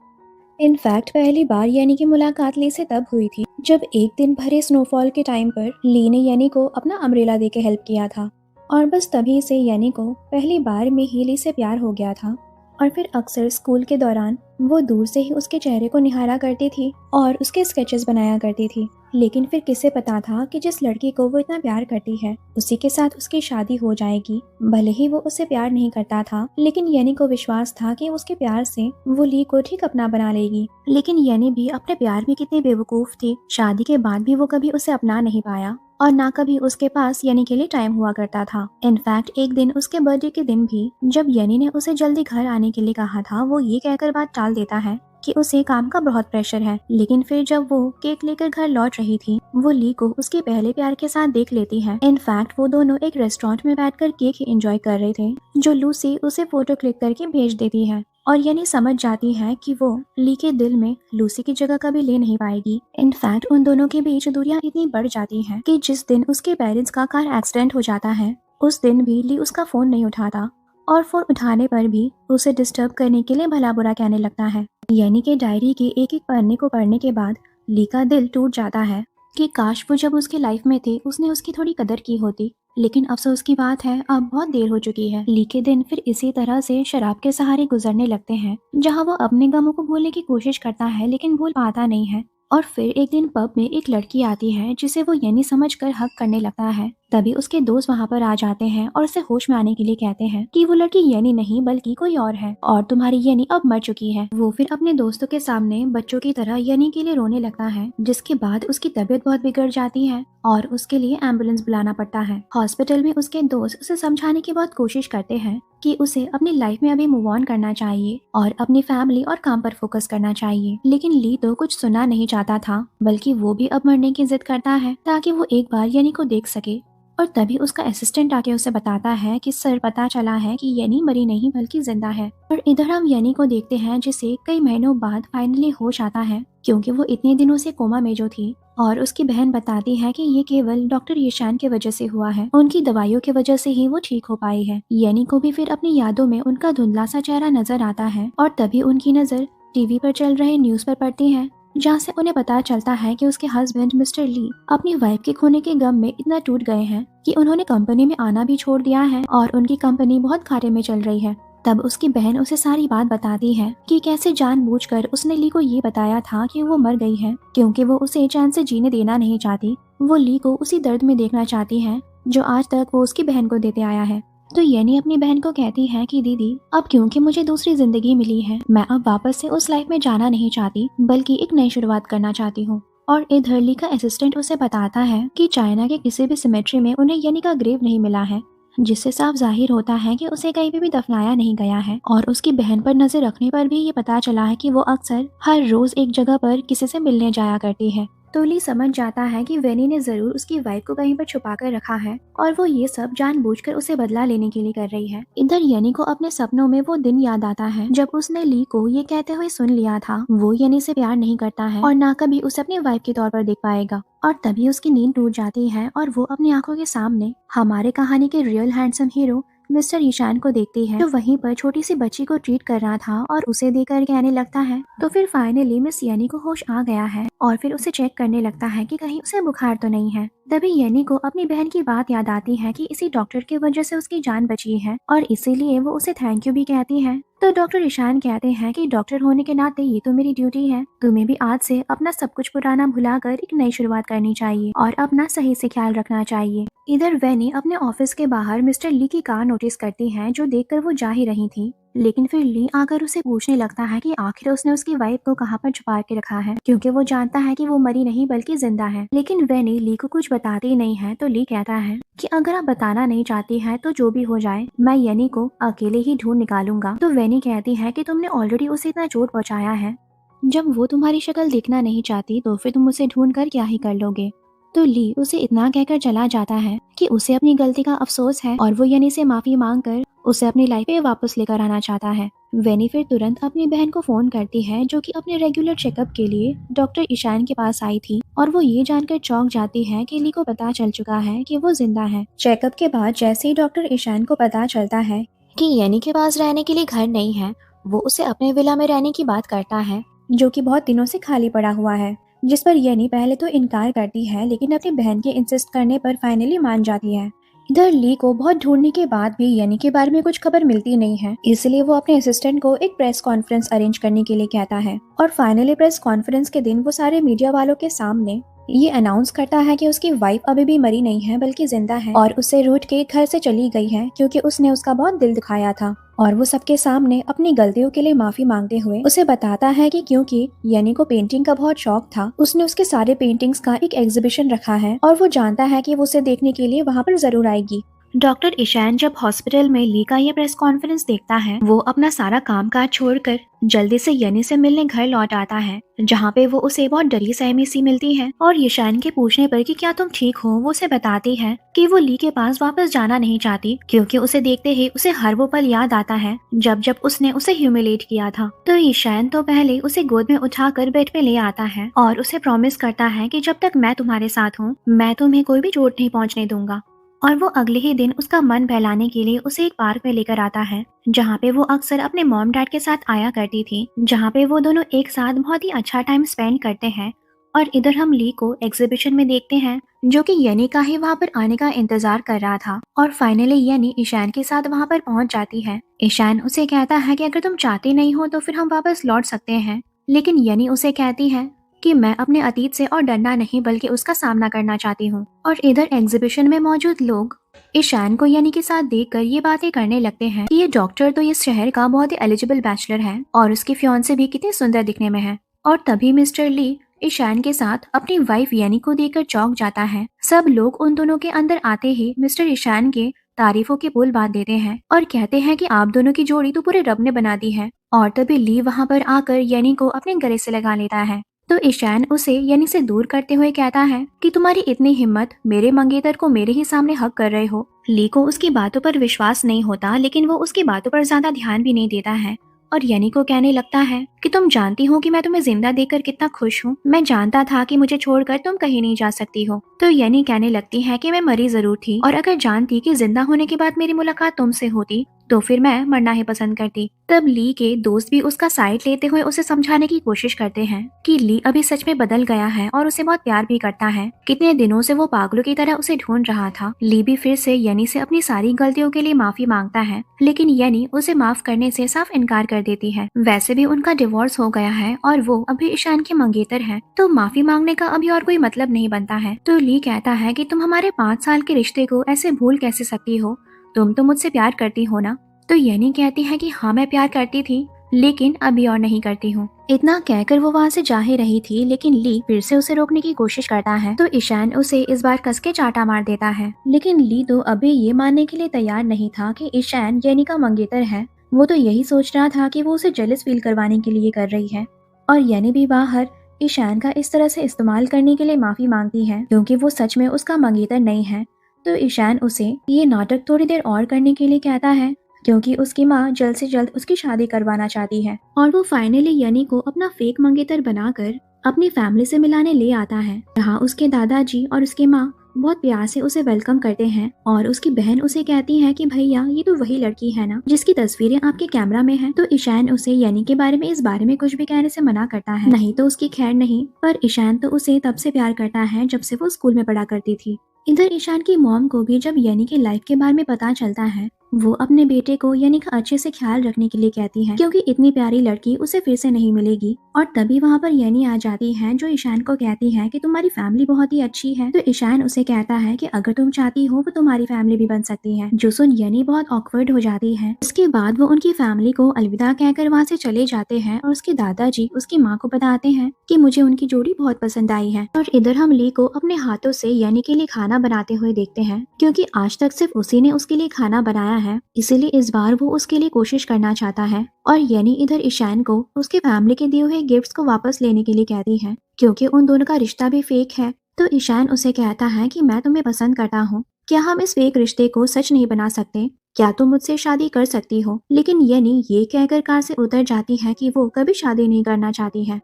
इनफैक्ट पहली बार यनी की मुलाकात ली से तब हुई थी जब एक दिन भरे स्नोफॉल के टाइम पर ली ने यनी को अपना अम्ब्रेला देके हेल्प किया था और बस तभी से यनी को पहली बार में ही ली से प्यार हो गया था। और फिर अक्सर स्कूल के दौरान वो दूर से ही उसके चेहरे को निहारा करती थी और उसके स्केचेस बनाया करती थी। लेकिन फिर किसे पता था कि जिस लड़की को वो इतना प्यार करती है उसी के साथ उसकी शादी हो जाएगी। भले ही वो उससे प्यार नहीं करता था, लेकिन यनी को विश्वास था कि उसके प्यार से वो ली को ठीक अपना बना लेगी। लेकिन यनी भी अपने प्यार में कितनी बेवकूफ थी, शादी के बाद भी वो कभी उसे अपना नहीं पाया और ना कभी उसके पास यनी के लिए टाइम हुआ करता था। इनफैक्ट एक दिन उसके बर्थडे के दिन भी जब यनी ने उसे जल्दी घर आने के लिए कहा था, वो ये कहकर बात टाल देता है कि उसे काम का बहुत प्रेशर है। लेकिन फिर जब वो केक लेकर घर लौट रही थी, वो ली को उसके पहले प्यार के साथ देख लेती है। इनफैक्ट वो दोनों एक रेस्टोरेंट में बैठकर केक ही एंजॉय कर रहे थे, जो लूसी उसे फोटो क्लिक करके भेज देती है। और यानी समझ जाती है कि वो ली के दिल में लूसी की जगह कभी ले नहीं पाएगी। इनफैक्ट उन दोनों के बीच दूरियां इतनी बढ़ जाती हैं कि जिस दिन उसके पेरेंट्स का कार एक्सीडेंट हो जाता है, उस दिन भी ली उसका फोन नहीं उठाता और फोन उठाने पर भी उसे डिस्टर्ब करने के लिए भला बुरा कहने लगता है। यानी कि डायरी के एक एक पन्ने को पढ़ने के बाद ली का दिल टूट जाता है कि काश वो जब उसकी लाइफ में थे उसने उसकी थोड़ी कदर की होती। लेकिन अफसोस की बात है, अब बहुत देर हो चुकी है। ली के दिन फिर इसी तरह से शराब के सहारे गुजरने लगते हैं, जहाँ वो अपने गमों को भूलने की कोशिश करता है लेकिन भूल पाता नहीं है। और फिर एक दिन पब में एक लड़की आती है जिसे वो यानी समझकर हक करने लगता है। तभी उसके दोस्त वहाँ पर आ जाते हैं और उसे होश में आने के लिए कहते हैं कि वो लड़की यानी नहीं बल्कि कोई और है और तुम्हारी यानी अब मर चुकी है। वो फिर अपने दोस्तों के सामने बच्चों की तरह यानी के लिए रोने लगता है, जिसके बाद उसकी तबीयत बहुत बिगड़ जाती है और उसके लिए एम्बुलेंस बुलाना पड़ता है। हॉस्पिटल में उसके दोस्त उसे समझाने की बहुत कोशिश करते हैं कि उसे अपनी लाइफ में अभी मूव ऑन करना चाहिए और अपनी फैमिली और काम पर फोकस करना चाहिए। लेकिन ली तो कुछ सुनना नहीं चाहता था, बल्कि वो भी अब मरने की जिद करता है ताकि वो एक बार यानी को देख सके। और तभी उसका असिस्टेंट आके उसे बताता है कि सर, पता चला है कि येनी मरी नहीं बल्कि जिंदा है। और इधर हम येनी को देखते हैं जिसे कई महीनों बाद फाइनली होश आता है, क्योंकि वो इतने दिनों से कोमा में जो थी। और उसकी बहन बताती है कि ये केवल डॉक्टर ईशान की वजह से हुआ है, उनकी दवाइयों की वजह से ही वो ठीक हो पाई है। येनी को भी फिर अपनी यादों में उनका धुंधला सा चेहरा नजर आता है और तभी उनकी नजर टीवी पर चल रहे न्यूज पर पड़ती है, जहाँ से उन्हें पता चलता है कि उसके हस्बैंड मिस्टर ली अपनी वाइफ के खोने के गम में इतना टूट गए हैं कि उन्होंने कंपनी में आना भी छोड़ दिया है और उनकी कंपनी बहुत घाटे में चल रही है। तब उसकी बहन उसे सारी बात बताती है कि कैसे जानबूझकर उसने ली को ये बताया था कि वो मर गई है, क्योंकि वो उसे चैन से जीने देना नहीं चाहती। वो ली को उसी दर्द में देखना चाहती है जो आज तक वो उसकी बहन को देते आया है। तो येनी अपनी बहन को कहती है कि दीदी, अब क्योंकि मुझे दूसरी जिंदगी मिली है, मैं अब वापस से उस लाइफ में जाना नहीं चाहती बल्कि एक नई शुरुआत करना चाहती हूँ। और इधर ली का असिस्टेंट उसे बताता है कि चाइना के किसी भी सिमेट्री में उन्हें येनी का ग्रेव नहीं मिला है, जिससे साफ जाहिर होता है कि उसे कहीं भी दफनाया नहीं गया है। और उसकी बहन पर नजर रखने पर भी ये पता चला है कि वो अक्सर हर रोज एक जगह पर किसी से मिलने जाया करती है। तो ली समझ जाता है कि वेनी ने जरूर उसकी वाइफ को कहीं पर छुपा कर रखा है और वो ये सब जानबूझकर उसे बदला लेने के लिए कर रही है। इधर येनी को अपने सपनों में वो दिन याद आता है जब उसने ली को ये कहते हुए सुन लिया था वो येनी से प्यार नहीं करता है और ना कभी उसे अपनी वाइफ के तौर पर देख पाएगा। और तभी उसकी नींद टूट जाती है और वो अपनी आंखों के सामने हमारे कहानी के real handsome hero mister Ishaan को देखती है, जो वहीं पर छोटी सी बच्ची को ट्रीट कर रहा था और उसे देखकर कहने लगता है। तो फिर फाइनली मिस येनी को होश आ गया है और फिर उसे चेक करने लगता है कि कहीं उसे बुखार तो नहीं है। तभी येनी को अपनी बहन की बात याद आती है कि इसी डॉक्टर की वजह से उसकी जान बची है और इसीलिए वो उसे थैंक यू भी कहती है। तो डॉक्टर ईशान कहते हैं कि डॉक्टर होने के नाते ये तो मेरी ड्यूटी है, तुम्हें भी आज से अपना सब कुछ पुराना भुलाकर एक नई शुरुआत करनी चाहिए और अपना सही से ख्याल रखना चाहिए। इधर वेनी अपने ऑफिस के बाहर मिस्टर ली की कार नोटिस करती है, जो देखकर वो जा ही रही थी। लेकिन फिर ली आकर उसे पूछने लगता है कि आखिर उसने उसकी वाइफ को कहाँ पर छुपा के रखा है, क्योंकि वो जानता है कि वो मरी नहीं बल्कि जिंदा है। लेकिन वेनी ली को कुछ बताती नहीं है। तो ली कहता है कि अगर आप बताना नहीं चाहती हैं तो जो भी हो जाए, मैं येनी को अकेले ही ढूंढ निकालूंगा। तो वेनी कहती है कि तुमने ऑलरेडी उसे इतना चोट पहुंचाया है, जब वो तुम्हारी शक्ल देखना नहीं चाहती तो फिर तुम उसे ढूंढ कर क्या ही कर लोगे। तो ली उसे इतना कहकर चला जाता है कि उसे अपनी गलती का अफसोस है और वो येनी से माफी मांगकर उसे अपनी लाइफ में वापस लेकर आना चाहता है। वेनी फिर तुरंत अपनी बहन को फोन करती है, जो कि अपने रेगुलर चेकअप के लिए डॉक्टर ईशान के पास आई थी, और वो ये जानकर चौंक जाती है कि ली को पता चल चुका है कि वो जिंदा है। चेकअप के बाद जैसे ही डॉक्टर ईशान को पता चलता है कि येनी के पास रहने के लिए घर नहीं है, वो उसे अपने विला में रहने की बात करता है, जो कि बहुत दिनों से खाली पड़ा हुआ है। जिस पर येनी पहले तो इनकार करती है, लेकिन अपनी बहन के इंसिस्ट करने पर फाइनली मान जाती है। इधर ली को बहुत ढूंढने के बाद भी येनी के बारे में कुछ खबर मिलती नहीं है, इसलिए वो अपने असिस्टेंट को एक प्रेस कॉन्फ्रेंस अरेंज करने के लिए कहता है। और फाइनली प्रेस कॉन्फ्रेंस के दिन वो सारे मीडिया वालों के सामने ये अनाउंस करता है कि उसकी वाइफ अभी भी मरी नहीं है बल्कि जिंदा है और उससे रूठ के घर से चली गई है क्योंकि उसने उसका बहुत दिल दुखाया था। और वो सबके सामने अपनी गलतियों के लिए माफी मांगते हुए उसे बताता है कि क्योंकि येनी को पेंटिंग का बहुत शौक था, उसने उसके सारे पेंटिंग्स का एक एग्जीबिशन रखा है और वो जानता है कि वो उसे देखने के लिए वहाँ पर जरूर आएगी। डॉक्टर ईशान जब हॉस्पिटल में ली का ये प्रेस कॉन्फ्रेंस देखता है, वो अपना सारा काम काज छोड़कर जल्दी से यनी से मिलने घर लौट आता है, जहाँ पे वो उसे बहुत डरी सहमी सी मिलती है और ईशान के पूछने पर कि क्या तुम ठीक हो, वो उसे बताती है कि वो ली के पास वापस जाना नहीं चाहती, क्योंकि उसे देखते ही उसे हर वो पल याद आता है जब जब उसने उसे ह्यूमिलेट किया था। तो ईशान तो पहले उसे गोद में उठाकर बेड पे ले आता है और उसे प्रॉमिस करता है कि जब तक मैं तुम्हारे साथ हूँ मैं तुम्हें कोई भी चोट नहीं पहुँचने दूंगा। और वो अगले ही दिन उसका मन बहलाने के लिए उसे एक पार्क में लेकर आता है, जहाँ पे वो अक्सर अपने मॉम डैड के साथ आया करती थी, जहाँ पे वो दोनों एक साथ बहुत ही अच्छा टाइम स्पेंड करते हैं। और इधर हम ली को एग्जीबिशन में देखते हैं, जो कि यनी का ही वहाँ पर आने का इंतजार कर रहा था। और फाइनली यनी ईशान के साथ वहाँ पर पहुँच जाती है। ईशान उसे कहता है कि अगर तुम चाहती नहीं हो तो फिर हम वापस लौट सकते हैं, लेकिन यनी उसे कहती है कि मैं अपने अतीत से और डरना नहीं बल्कि उसका सामना करना चाहती हूँ। और इधर एग्जीबिशन में मौजूद लोग ईशान को यनी के साथ देखकर ये बातें करने लगते हैं कि ये डॉक्टर तो इस शहर का बहुत ही एलिजिबल बैचलर है और उसकी फियांसे भी कितनी सुंदर दिखने में है। और तभी मिस्टर ली ईशान के साथ अपनी वाइफ यानी को देखकर चौंक जाता है। सब लोग उन दोनों के अंदर आते ही मिस्टर ईशान के तारीफों के पुल बांध देते हैं और कहते हैं कि आप दोनों की जोड़ी तो पूरे रब ने बना दी है। और तभी ली वहाँ पर आकर यानी को अपने गले से लगा लेता है। तो ईशान उसे यानी से दूर करते हुए कहता है कि तुम्हारी इतनी हिम्मत, मेरे मंगेतर को मेरे ही सामने हक कर रहे हो। ली को उसकी बातों पर विश्वास नहीं होता, लेकिन वो उसकी बातों पर ज्यादा ध्यान भी नहीं देता है और यानी को कहने लगता है कि तुम जानती हो कि मैं तुम्हें जिंदा देखकर कितना खुश हूँ। मैं जानता था कि मुझे छोड़कर तुम कहीं नहीं जा सकती हो। तो यानी कहने लगती है कि मैं मरी जरूर थी और अगर जानती कि जिंदा होने के बाद मेरी मुलाकात तुमसे होती तो फिर मैं मरना ही पसंद करती। तब ली के दोस्त भी उसका साइड लेते हुए उसे समझाने की कोशिश करते हैं कि ली अभी सच में बदल गया है और उसे बहुत प्यार भी करता है। कितने दिनों से वो पागलों की तरह उसे ढूंढ रहा था। ली भी फिर से यनी से अपनी सारी गलतियों के लिए माफी मांगता है, लेकिन यनी उसे माफ करने से साफ इनकार कर देती है। वैसे भी उनका डिवोर्स हो गया है और वो अभी ईशान के मंगेतर है, तो माफी मांगने का अभी और कोई मतलब नहीं बनता है। तो ली कहता है कि तुम हमारे 5 साल के रिश्ते को ऐसे भूल कैसे सकती हो, तुम तो मुझसे प्यार करती हो ना। तो यनी कहती है कि हाँ मैं प्यार करती थी, लेकिन अभी और नहीं करती हूँ। इतना कहकर वो वहाँ से जा ही रही थी, लेकिन ली फिर से उसे रोकने की कोशिश करता है। तो ईशान उसे इस बार कस के चाटा मार देता है, लेकिन ली तो अभी ये मानने के लिए तैयार नहीं था कि ईशान यनी का मंगेतर है। वो तो यही सोच रहा था कि वो उसे जेलस फील करवाने के लिए कर रही है। और यनी भी बाहर ईशान का इस तरह से इस्तेमाल करने के लिए माफी मांगती है, क्योंकि वो सच में उसका मंगेतर नहीं है। तो ईशान उसे ये नाटक थोड़ी देर और करने के लिए कहता है, क्योंकि उसकी माँ जल्द से जल्द उसकी शादी करवाना चाहती है। और वो फाइनली यनी को अपना फेक मंगेतर बनाकर अपनी फैमिली से मिलाने ले आता है, जहाँ उसके दादाजी और उसकी माँ बहुत प्यार से उसे वेलकम करते हैं। और उसकी बहन उसे कहती है कि भैया ये तो वही लड़की है ना जिसकी तस्वीरें आपके कैमरा में हैं। तो ईशान उसे यनी के बारे में इस बारे में कुछ भी कहने से मना करता है, नहीं तो उसकी खैर नहीं। पर ईशान तो उसे तब से प्यार करता है जब से वो स्कूल में पढ़ा करती थी। इधर ईशान की मॉम को भी जब यनी की लाइफ के बारे में पता चलता है, वो अपने बेटे को यनी का अच्छे से ख्याल रखने के लिए कहती है, क्योंकि इतनी प्यारी लड़की उसे फिर से नहीं मिलेगी। और तभी वहाँ पर यनी आ जाती है, जो ईशान को कहती है कि तुम्हारी फैमिली बहुत ही अच्छी है। तो ईशान उसे कहता है कि अगर तुम चाहती हो वो तुम्हारी फैमिली भी बन सकती है। जो सुन यनी बहुत ऑकवर्ड हो जाती है। इसके बाद वो उनकी फैमिली को अलविदा कहकर वहाँ से चले जाते हैं और उसके दादाजी उसकी माँ को बताते हैं कि मुझे उनकी जोड़ी बहुत पसंद आई है। और इधर हम ली को अपने हाथों से यनी के लिए खाना बनाते हुए देखते हैं, क्योंकि आज तक सिर्फ उसी ने उसके लिए खाना बनाया है, इसीलिए इस बार वो उसके लिए कोशिश करना चाहता है। और यनी इधर ईशान को उसके फैमिली के दिए हुए गिफ्ट्स को वापस लेने के लिए कहती है, क्योंकि उन दोनों का रिश्ता भी फेक है। तो ईशान उसे कहता है कि मैं तुम्हें पसंद करता हूँ, क्या हम इस फेक रिश्ते को सच नहीं बना सकते, क्या तुम मुझसे शादी कर सकती हो। लेकिन यनी ये कहकर कार से उतर जाती है कि वो कभी शादी नहीं करना चाहती है।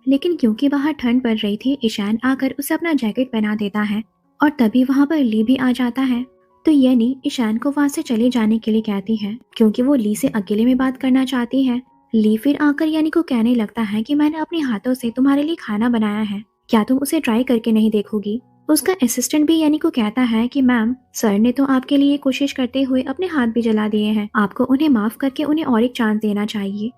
लेकिन क्योंकि बाहर ठंड पड़ रही थी, ईशान आकर उसे अपना जैकेट पहना देता है और तभी वहाँ पर ली भी आ जाता है। तो यनी ईशान को वहाँ से चले जाने के लिए कहती है, क्योंकि वो ली से अकेले में बात करना चाहती है। ली फिर आकर यनी को कहने लगता है कि मैंने अपने हाथों से तुम्हारे लिए खाना बनाया है, क्या तुम उसे ट्राई करके नहीं देखोगी। उसका असिस्टेंट भी यनी को कहता है कि मैम, सर ने तो आपके लिए कोशिश करते हुए अपने हाथ भी जला दिए हैं, आपको उन्हें माफ करके उन्हें और एक चांस देना चाहिए।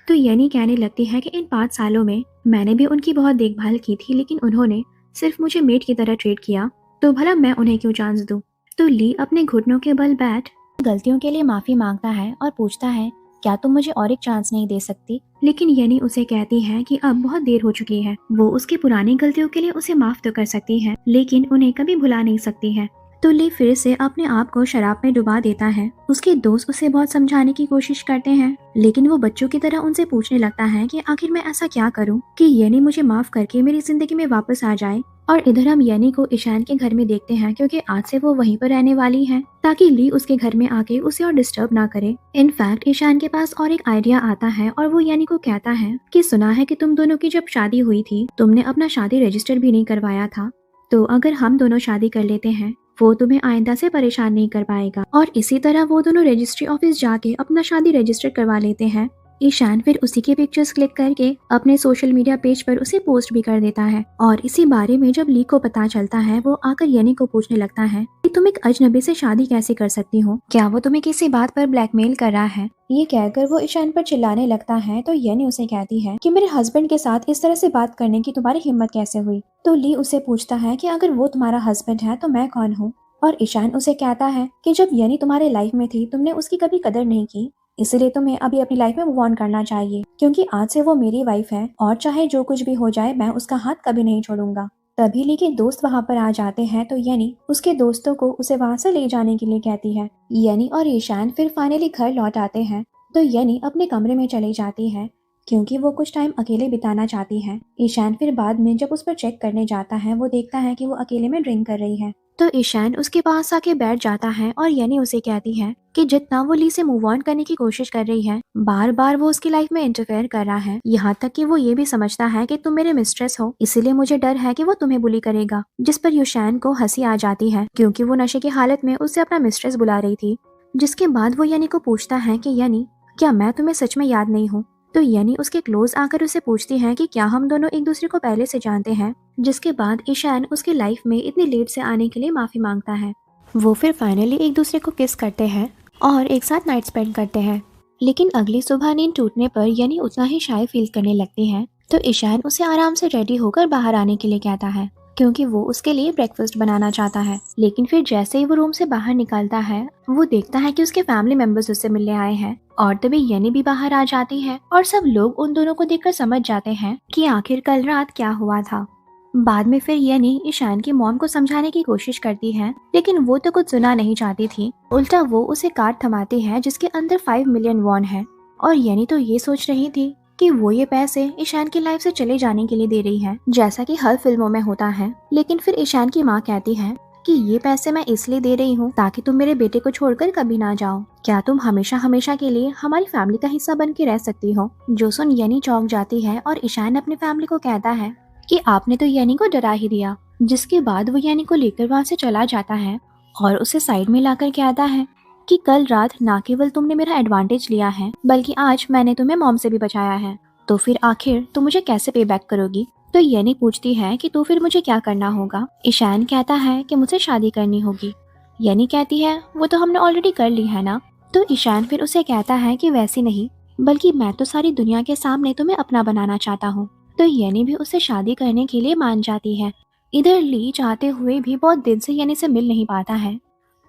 तो यनी कहने लगती है कि इन 5 सालों में मैंने भी उनकी बहुत देखभाल की थी, लेकिन उन्होंने सिर्फ मुझे मेट की तरह ट्रीट किया, तो भला मैं उन्हें क्यों चांस दूं। तो ली अपने घुटनों के बल बैठ गलतियों के लिए माफी मांगता है और पूछता है, क्या तुम मुझे और एक चांस नहीं दे सकती। लेकिन यनी उसे कहती है कि अब बहुत देर हो चुकी है। वो उसकी पुरानी गलतियों के लिए उसे माफ तो कर सकती है, लेकिन उन्हें कभी भुला नहीं सकती है। तो ली फिर से अपने आप को शराब में डुबा देता है। उसके दोस्त उसे बहुत समझाने की कोशिश करते हैं, लेकिन वो बच्चों की तरह उनसे पूछने लगता है कि आखिर मैं ऐसा क्या करूं कि येनी मुझे माफ करके मेरी जिंदगी में वापस आ जाए। और इधर हम येनी को ईशान के घर में देखते हैं, क्योंकि आज से वो वहीं पर रहने वाली है ताकि ली उसके घर में आके उसे और डिस्टर्ब ना करे। इनफैक्ट ईशान के पास और एक आइडिया आता है और वो येनी को कहता है कि सुना है कि तुम दोनों की जब शादी हुई थी तुमने अपना शादी रजिस्टर भी नहीं करवाया था, तो अगर हम दोनों शादी कर लेते हैं वो तुम्हें आइंदा से परेशान नहीं कर पाएगा। और इसी तरह वो दोनों रजिस्ट्री ऑफिस जाके अपना शादी रजिस्टर करवा लेते हैं। ईशान फिर उसी के पिक्चर्स क्लिक करके अपने सोशल मीडिया पेज पर उसे पोस्ट भी कर देता है। और इसी बारे में जब ली को पता चलता है वो आकर येनी को पूछने लगता है कि तुम एक अजनबी से शादी कैसे कर सकती हो, क्या वो तुम्हें किसी बात पर ब्लैकमेल कर रहा है। ये कहकर वो ईशान पर चिल्लाने लगता है तो येनी उसे कहती है कि मेरे हस्बैंड के साथ इस तरह से बात करने की तुम्हारी हिम्मत कैसे हुई। तो ली उसे पूछता है कि अगर वो तुम्हारा हस्बैंड है तो मैं कौन हूँ। और ईशान उसे कहता है कि जब येनी तुम्हारे लाइफ में थी तुमने उसकी कभी कदर नहीं की, इसलिए तुम्हें अभी अपनी लाइफ में मूव ऑन करना चाहिए, क्योंकि आज से वो मेरी वाइफ है और चाहे जो कुछ भी हो जाए मैं उसका हाथ कभी नहीं छोड़ूंगा। तभी ली के दोस्त वहाँ पर आ जाते हैं तो येनी उसके दोस्तों को उसे वहाँ से ले जाने के लिए कहती है। येनी और ईशान फिर फाइनली घर लौट आते हैं तो येनी अपने कमरे में चली जाती है क्योंकि वो कुछ टाइम अकेले बिताना चाहती है। ईशान फिर बाद में जब उस पर चेक करने जाता है वो देखता है कि वो अकेले में ड्रिंक कर रही है। तो ईशान उसके पास आके बैठ जाता है और येनी उसे कहती है कि जितना वो ली से मूव ऑन करने की कोशिश कर रही है बार बार वो उसकी लाइफ में इंटरफेयर कर रहा है, यहाँ तक कि वो ये भी समझता है कि तुम मेरे मिस्ट्रेस हो, इसीलिए मुझे डर है कि वो तुम्हें बुली करेगा। जिस पर ईशान को हंसी आ जाती है क्योंकि वो नशे की हालत में उससे अपना मिस्ट्रेस बुला रही थी। जिसके बाद वो येनी को पूछता है कि येनी क्या मैं तुम्हें सच में याद नहीं हूँ। तो येनी उसके क्लोज आकर उसे पूछती है कि क्या हम दोनों एक दूसरे को पहले से जानते हैं। जिसके बाद ईशान उसकी लाइफ में इतनी लेट से आने के लिए माफी मांगता है। वो फिर फाइनली एक दूसरे को किस करते हैं और एक साथ नाइट स्पेंड करते हैं। लेकिन अगली सुबह नींद टूटने पर येनी उतना ही शाय फील करने लगती है तो ईशान उसे आराम से रेडी होकर बाहर आने के लिए कहता है क्योंकि वो उसके लिए ब्रेकफास्ट बनाना चाहता है। लेकिन फिर जैसे ही वो रूम से बाहर निकलता है वो देखता है कि उसके फैमिली मेंबर्स उससे मिलने आए हैं और तभी येनी भी बाहर आ जाती है और सब लोग उन दोनों को देखकर समझ जाते हैं कि आखिर कल रात क्या हुआ था। बाद में फिर येनी ईशान की मॉम को समझाने की कोशिश करती है लेकिन वो तो कुछ सुना नहीं चाहती थी, उल्टा वो उसे कार्ड थमाती है जिसके अंदर 5 मिलियन वॉन है। और येनी तो ये सोच रही थी कि वो ये पैसे ईशान की लाइफ से चले जाने के लिए दे रही है जैसा कि हर फिल्मों में होता है। लेकिन फिर ईशान की माँ कहती है कि ये पैसे मैं इसलिए दे रही हूँ ताकि तुम मेरे बेटे को छोड़कर कभी ना जाओ, क्या तुम हमेशा हमेशा के लिए हमारी फैमिली का हिस्सा बन के रह सकती हो। जो सुन येनी चौंक जाती है और ईशान अपनी फैमिली को कहता है कि आपने तो येनी को डरा ही दिया। जिसके बाद वो येनी को लेकर वहाँ से चला जाता है और उसे साइड में लाकर कहता है कि कल रात ना केवल तुमने मेरा एडवांटेज लिया है बल्कि आज मैंने तुम्हें मॉम से भी बचाया है, तो फिर आखिर तुम मुझे कैसे पे बैक करोगी। तो येनी पूछती है कि तो फिर मुझे क्या करना होगा। ईशान कहता है कि मुझे शादी करनी होगी। येनी कहती है वो तो हमने ऑलरेडी कर ली है ना। तो ईशान फिर उसे कहता है कि वैसी नहीं बल्कि मैं तो सारी दुनिया के सामने तुम्हें अपना बनाना चाहता हूँ। तो येनी भी उससे शादी करने के लिए मान जाती है। इधर ली चाहते हुए भी बहुत दिन से येनी से मिल नहीं पाता है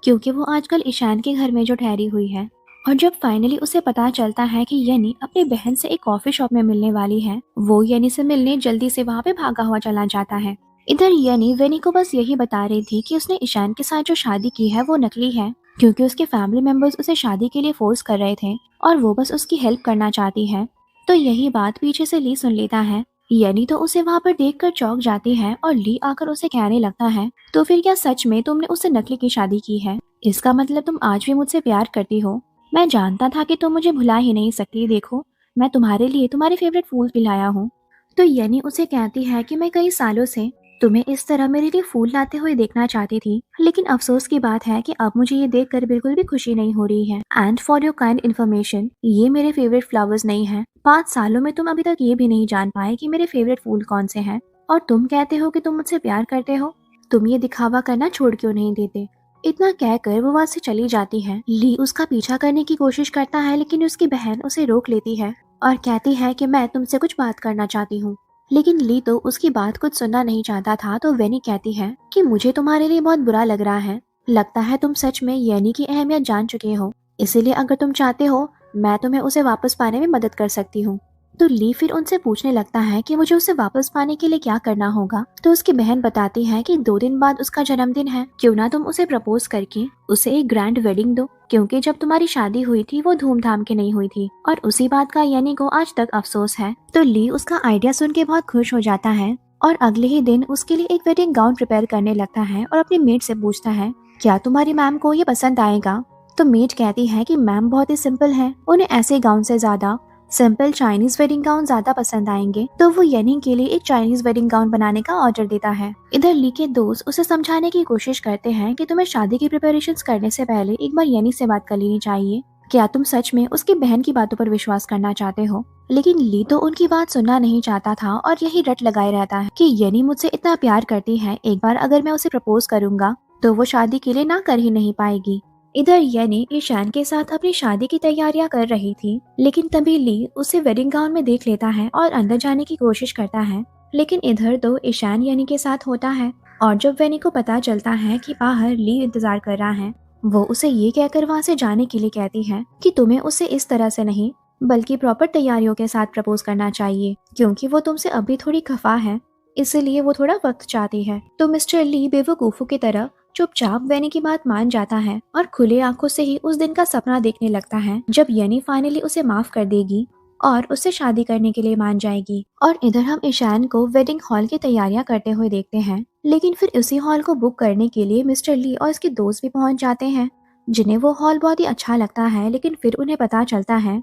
क्योंकि वो आजकल ईशान के घर में जो ठहरी हुई है। और जब फाइनली उसे पता चलता है कि येनी अपनी बहन से एक कॉफी शॉप में मिलने वाली है वो येनी से मिलने जल्दी से वहाँ पे भागा हुआ चला जाता है। इधर येनी वेनी को बस यही बता रही थी कि उसने ईशान के साथ जो शादी की है वो नकली है क्योंकि उसके फैमिली मेंबर्स उसे शादी के लिए फोर्स कर रहे थे और वो बस उसकी हेल्प करना चाहती है। तो यही बात पीछे से ली सुन लेता है। येनी तो उसे वहाँ पर देखकर चौंक जाती है और ली आकर उसे कहने लगता है तो फिर क्या सच में तुमने उससे नकली की शादी की है, इसका मतलब तुम आज भी मुझसे प्यार करती हो। मैं जानता था कि तुम मुझे भुला ही नहीं सकती, देखो मैं तुम्हारे लिए तुम्हारे फेवरेट फूल भी लाया हूँ। तो येनी उसे कहती है कि मैं कई सालों से तुम्हें इस तरह मेरे लिए फूल लाते हुए देखना चाहती थी, लेकिन अफसोस की बात है कि अब मुझे ये देखकर बिल्कुल भी खुशी नहीं हो रही है। And for your kind information, ये मेरे फेवरेट फ्लावर्स नहीं है। 5 सालों में तुम अभी तक ये भी नहीं जान पाए कि मेरे फेवरेट फूल कौन से हैं, और तुम कहते हो कि तुम मुझसे प्यार करते हो, तुम ये दिखावा करना छोड़ क्यों नहीं देते। इतना कहकर वो वहाँ से चली जाती है। ली उसका पीछा करने की कोशिश करता है लेकिन उसकी बहन उसे रोक लेती है और कहती है कि मैं तुमसे कुछ बात करना चाहती हूँ। लेकिन ली तो उसकी बात कुछ सुनना नहीं चाहता था। तो वेनी कहती है कि मुझे तुम्हारे लिए बहुत बुरा लग रहा है, लगता है तुम सच में येनी की अहमियत जान चुके हो, इसीलिए अगर तुम चाहते हो मैं तुम्हें उसे वापस पाने में मदद कर सकती हूँ। तो ली फिर उनसे पूछने लगता है कि मुझे उसे वापस पाने के लिए क्या करना होगा। तो उसकी बहन बताती है कि 2 दिन बाद उसका जन्मदिन है, क्यों ना तुम उसे प्रपोज करके उसे एक ग्रैंड वेडिंग दो, क्योंकि जब तुम्हारी शादी हुई थी वो धूमधाम के नहीं हुई थी और उसी बात का यानी को आज तक अफसोस है। तो ली उसका आइडिया सुन के बहुत खुश हो जाता है और अगले ही दिन उसके लिए एक वेडिंग गाउन प्रिपेयर करने लगता है और अपनी मेड से पूछता है, क्या तुम्हारी मैम को ये पसंद आएगा। तो मेड कहती है कि मैम बहुत ही सिंपल है, उन्हें ऐसे गाउन से ज्यादा सिंपल चाइनीज वेडिंग गाउन ज्यादा पसंद आएंगे। तो वो येनी के लिए एक चाइनीज वेडिंग गाउन बनाने का ऑर्डर देता है। इधर ली के दोस्त उसे समझाने की कोशिश करते हैं कि तुम्हें शादी की प्रिपरेशंस करने से पहले एक बार येनी से बात कर लेनी चाहिए। क्या तुम सच में उसकी बहन की बातों पर विश्वास करना चाहते हो। लेकिन ली तो उनकी बात सुनना नहीं चाहता था और यही रट लगाए रहता है कि येनी मुझसे इतना प्यार करती है, एक बार अगर मैं उसे प्रपोज करूंगा तो वो शादी के लिए ना कर ही नहीं पाएगी। इधर येनी ईशान के साथ अपनी शादी की तैयारियां कर रही थी, लेकिन तभी ली उसे वेडिंग गाउन में देख लेता है और अंदर जाने की कोशिश करता है। लेकिन इधर तो ईशान येनी के साथ होता है और जब वेनी को पता चलता है कि बाहर ली इंतजार कर रहा है, वो उसे ये कहकर वहां से जाने के लिए कहती है कि तुम्हें उसे इस तरह से नहीं बल्कि प्रॉपर तैयारियों के साथ प्रपोज करना चाहिए, क्योंकि वो तुमसे अभी थोड़ी खफा है, इसलिए वो थोड़ा वक्त चाहती है। तो मिस्टर ली बेवकूफों की तरह चुपचाप वेनी की बात मान जाता है और खुले आंखों से ही उस दिन का सपना देखने लगता है जब येनी फाइनली उसे माफ कर देगी और उससे शादी करने के लिए मान जाएगी। और इधर हम ईशान को वेडिंग हॉल की तैयारियां करते हुए देखते हैं, लेकिन फिर उसी हॉल को बुक करने के लिए मिस्टर ली और उसके दोस्त भी पहुंच जाते हैं, जिन्हें वो हॉल बहुत ही अच्छा लगता है। लेकिन फिर उन्हें पता चलता है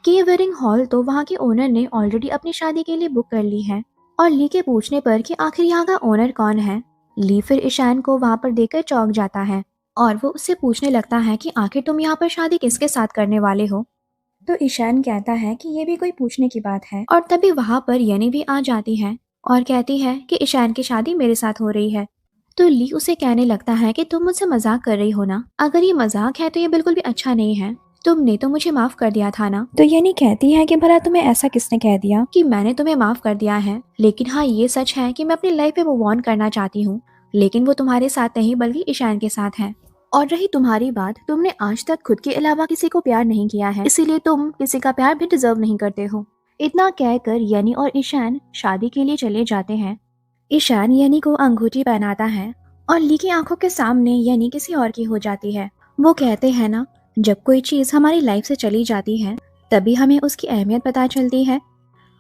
कि ये वेडिंग हॉल तो वहाँ के ओनर ने ऑलरेडी अपनी शादी के लिए बुक कर ली है। और ली के पूछने पर कि आखिर यहाँ का ओनर कौन है, ली फिर ईशान को वहाँ पर देखकर चौंक जाता है और वो उससे पूछने लगता है कि आखिर तुम यहाँ पर शादी किसके साथ करने वाले हो। तो ईशान कहता है कि ये भी कोई पूछने की बात है। और तभी वहाँ पर येनी भी आ जाती है और कहती है कि ईशान की शादी मेरे साथ हो रही है। तो ली उसे कहने लगता है कि तुम मुझसे मजाक कर रही हो ना, अगर ये मजाक है तो ये बिल्कुल भी अच्छा नहीं है, तुमने तो मुझे माफ कर दिया था ना। तो येनी कहती है कि भला तुम्हें ऐसा किसने कह दिया कि मैंने तुम्हें माफ कर दिया है, लेकिन हाँ ये सच है कि मैं अपनी लाइफ में मूव ऑन करना चाहती हूँ, लेकिन वो तुम्हारे साथ नहीं बल्कि ईशान के साथ है। और रही तुम्हारी बात, तुमने आज तक खुद के अलावा किसी को प्यार नहीं किया है, इसीलिए तुम किसी का प्यार भी डिजर्व नहीं करते हो। इतना कहकर येनी और ईशान शादी के लिए चले जाते हैं। ईशान येनी को अंगूठी पहनाता है और ली की आंखों के सामने येनी किसी और की हो जाती है। वो कहते हैं ना, जब कोई चीज हमारी लाइफ से चली जाती है तभी हमें उसकी अहमियत पता चलती है।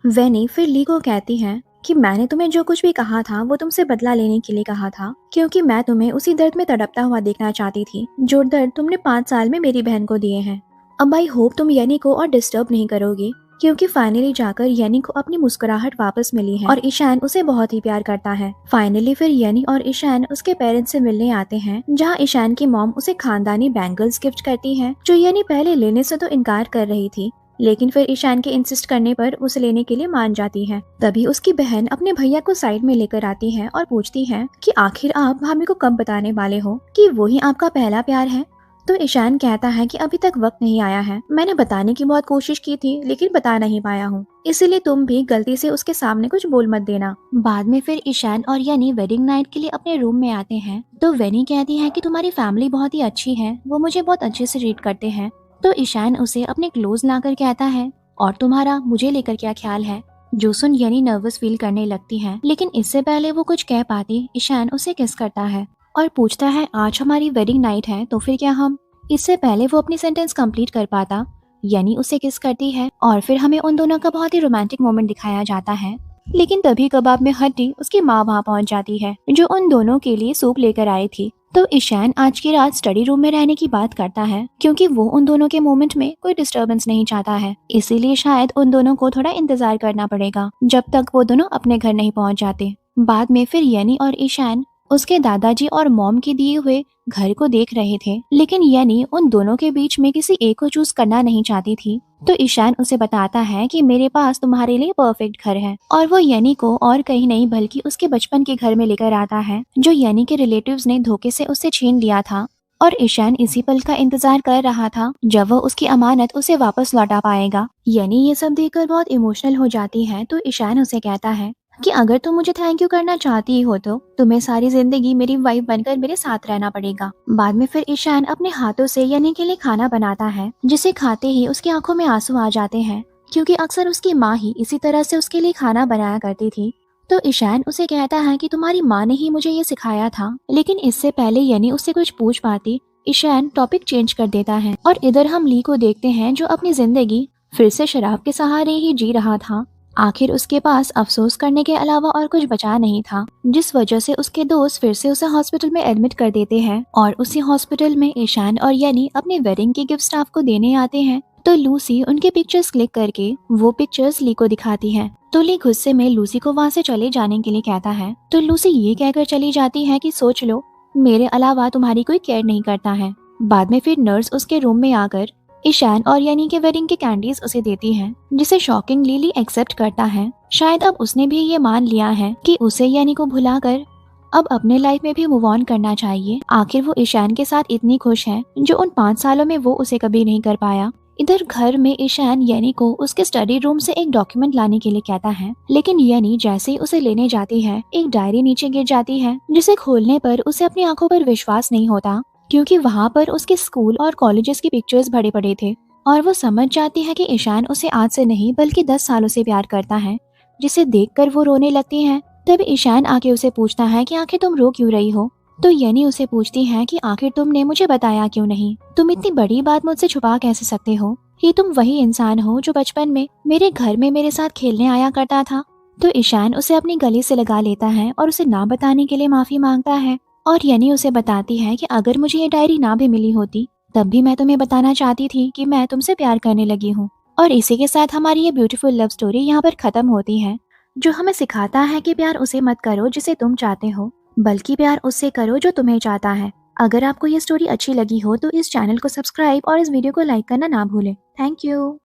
वेनी फिर ली को कहती है कि मैंने तुम्हें जो कुछ भी कहा था वो तुमसे बदला लेने के लिए कहा था, क्योंकि मैं तुम्हें उसी दर्द में तड़पता हुआ देखना चाहती थी जो दर्द तुमने 5 साल में मेरी बहन को दिए हैं। अब आई होप तुम येनी को और डिस्टर्ब नहीं करोगी, क्योंकि फाइनली जाकर येनी को अपनी मुस्कुराहट वापस मिली है और ईशान उसे बहुत ही प्यार करता है। फाइनली फिर येनी और ईशान उसके पेरेंट्स से मिलने आते हैं, जहाँ ईशान की मॉम उसे खानदानी बैंगल्स गिफ्ट करती है, जो येनी पहले लेने से तो इनकार कर रही थी, लेकिन फिर ईशान के इंसिस्ट करने पर उसे लेने के लिए मान जाती है। तभी उसकी बहन अपने भैया को साइड में लेकर आती है और पूछती है कि आखिर आप भाभी को कब बताने वाले हो कि वो ही आपका पहला प्यार है। तो ईशान कहता है कि अभी तक वक्त नहीं आया है, मैंने बताने की बहुत कोशिश की थी लेकिन बता नहीं पाया हूँ, इसलिए तुम भी गलती से उसके सामने कुछ बोल मत देना। बाद में फिर ईशान और यानी वेडिंग नाइट के लिए अपने रूम में आते हैं। तो वेनी कहती है कि तुम्हारी फैमिली बहुत ही अच्छी है, वो मुझे बहुत अच्छे से ट्रीट करते हैं। तो ईशान उसे अपने क्लोज लाकर कहता है, और तुम्हारा मुझे लेकर क्या ख्याल है। जो सुन यानी नर्वस फील करने लगती है, लेकिन इससे पहले वो कुछ कह पाती ईशान उसे किस करता है और पूछता है आज हमारी वेडिंग नाइट है तो फिर क्या हम। इससे पहले वो अपनी सेंटेंस कंप्लीट कर पाता, यानी उसे किस करती है और फिर हमें उन दोनों का बहुत ही रोमांटिक मोमेंट दिखाया जाता है। लेकिन तभी कबाब में हड्डी उसकी माँ वहाँ पहुँच जाती है, जो उन दोनों के लिए सूप लेकर आई थी। तो ईशान आज की रात स्टडी रूम में रहने की बात करता है, क्योंकि वो उन दोनों के मोमेंट में कोई डिस्टरबेंस नहीं चाहता है, इसीलिए शायद उन दोनों को थोड़ा इंतजार करना पड़ेगा जब तक वो दोनों अपने घर नहीं पहुँच जाते। बाद में फिर यानी और ईशान उसके दादाजी और मॉम के दिए हुए घर को देख रहे थे, लेकिन यानी उन दोनों के बीच में किसी एक को चूज करना नहीं चाहती थी। तो ईशान उसे बताता है कि मेरे पास तुम्हारे लिए परफेक्ट घर है, और वो यानी को और कहीं नहीं बल्कि उसके बचपन के घर में लेकर आता है, जो यानी के रिलेटिव्स ने धोखे से उससे छीन लिया था। और ईशान इसी पल का इंतजार कर रहा था जब वो उसकी अमानत उसे वापस लौटा पाएगा। यानी ये सब देखकर बहुत इमोशनल हो जाती है। तो ईशान उसे कहता है कि अगर तुम मुझे थैंक यू करना चाहती हो तो तुम्हें सारी जिंदगी मेरी वाइफ बनकर मेरे साथ रहना पड़ेगा। बाद में फिर ईशान अपने हाथों से यानी के लिए खाना बनाता है, जिसे खाते ही उसकी आंखों में आंसू आ जाते हैं, क्योंकि अक्सर उसकी माँ ही इसी तरह से उसके लिए खाना बनाया करती थी। तो ईशान उसे कहता है कि तुम्हारी माँ ने ही मुझे ये सिखाया था। लेकिन इससे पहले यानी उससे कुछ पूछ पाती, ईशान टॉपिक चेंज कर देता है और इधर हम ली को देखते हैं जो अपनी जिंदगी फिर से शराब के सहारे ही जी रहा था। आखिर उसके पास अफसोस करने के अलावा और कुछ बचा नहीं था, जिस वजह से उसके दोस्त फिर से उसे हॉस्पिटल में एडमिट कर देते हैं और उसी हॉस्पिटल में ईशान और यानी अपने वेडिंग के गिफ्ट स्टाफ को देने आते हैं। तो लूसी उनके पिक्चर्स क्लिक करके वो पिक्चर्स ली को दिखाती है। तो ली गुस्से में लूसी को वहाँ से चले जाने के लिए कहता है। तो लूसी ये कहकर चली जाती है कि सोच लो, मेरे अलावा तुम्हारी कोई केयर नहीं करता है। बाद में फिर नर्स उसके रूम में आकर ईशान और यानी के वेडिंग के कैंडीज उसे देती है, जिसे शॉकिंगली ली एक्सेप्ट करता है। शायद अब उसने भी ये मान लिया है कि उसे यानी को भुलाकर अब अपने लाइफ में भी मूव ऑन करना चाहिए। आखिर वो ईशान के साथ इतनी खुश है जो उन 5 सालों में वो उसे कभी नहीं कर पाया। इधर घर में ईशान यानी को उसके स्टडी रूम से एक डॉक्यूमेंट लाने के लिए कहता है, लेकिन यानी जैसे ही उसे लेने जाती है एक डायरी नीचे गिर जाती है, जिसे खोलने पर उसे अपनी आंखों पर विश्वास नहीं होता, क्योंकि वहाँ पर उसके स्कूल और कॉलेजेस की पिक्चर्स भरे पड़े थे। और वो समझ जाती है कि ईशान उसे आज से नहीं बल्कि 10 सालों से प्यार करता है, जिसे देखकर वो रोने लगती है। तब ईशान आके उसे पूछता है कि आखिर तुम रो क्यों रही हो। तो यानी उसे पूछती है कि आखिर तुमने मुझे बताया क्यों नहीं, तुम इतनी बड़ी बात मुझसे छुपा कैसे सकते हो, ये तुम वही इंसान हो जो बचपन में मेरे घर में मेरे साथ खेलने आया करता था। तो ईशान उसे अपनी गले से लगा लेता है और उसे ना बताने के लिए माफी मांगता है। और यानी उसे बताती है कि अगर मुझे ये डायरी ना भी मिली होती तब भी मैं तुम्हें बताना चाहती थी कि मैं तुमसे प्यार करने लगी हूँ। और इसी के साथ हमारी ये ब्यूटीफुल लव स्टोरी यहाँ पर खत्म होती है, जो हमें सिखाता है कि प्यार उसे मत करो जिसे तुम चाहते हो, बल्कि प्यार उससे करो जो तुम्हें चाहता है। अगर आपको ये स्टोरी अच्छी लगी हो तो इस चैनल को सब्सक्राइब और इस वीडियो को लाइक करना ना भूलें। Thank you.